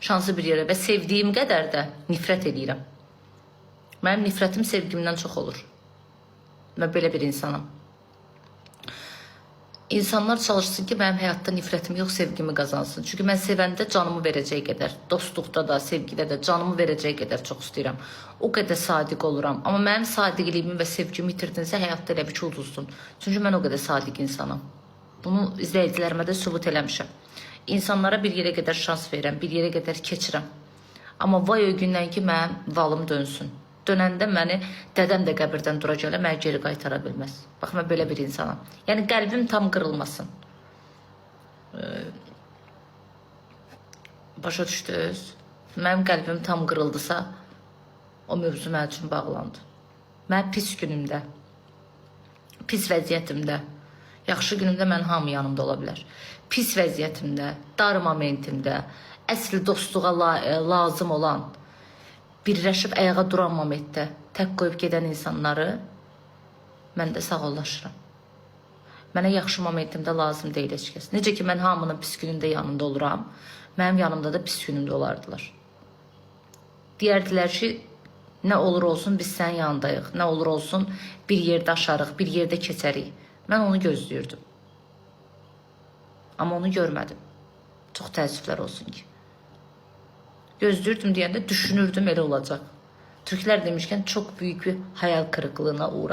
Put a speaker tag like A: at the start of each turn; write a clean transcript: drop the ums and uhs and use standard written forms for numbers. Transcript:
A: şansı bir yerə və sevdiyim qədər də nifrət edirəm. Mənim nifrətim sevgimdən çox olur. Mən belə bir insanım. İnsanlar çalışsın ki, mənim həyatda nifrətimi yox, sevgimi qazansın. Çünki mən sevəndə canımı verəcək qədər, dostluqda da, sevgidə də canımı verəcək qədər çox istəyirəm. O qədər sadiq oluram. Amma mənim sadiqliyimi və sevgimi itirdinizsə, həyatda elə bir ki, uduzdun. Çünki mən o qədər sadiq insanım. Bunu izləyicilərimə də sübut eləmişəm. İnsanlara bir yerə qədər şans verirəm, bir yerə qədər keçirəm. Amma vay o gündən ki, mənim valım dönsün. Dönəndə məni dədəm də qəbirdən dura gələ, məni geri qaytara bilməz. Bax, mən belə bir insanam. Yəni, qəlbim tam qırılmasın. Başa düşdünüz? Mənim qəlbim tam qırıldısa, o mövzu mənim üçün bağlandı. Mən pis günümdə, pis vəziyyətimdə, yaxşı günümdə mən hamı yanımda ola bilər. Pis vəziyyətimdə, dar momentimdə, əsl dostluğa lazım olan, birləşib ayağa duran momentdə tək qoyub gedən insanları mən də sağollaşıram. Mənə yaxşı momentimdə lazım deyil heç kəs. Necə ki, mən hamının pis günündə yanında oluram, mənim yanımda da pis günümdə olardılar. Deyərdilər ki, nə olur olsun biz sənin yanındayıq, nə olur olsun bir yerdə aşarıq, bir yerdə keçərik. Mən onu gözləyirdim. Amma onu görmədim. Çox təəssüflər olsun ki. Gözləyirdim deyəndə düşünürdüm elə olacaq. Türklər demişkən çox böyük bir hayal kırıklığına uğradım.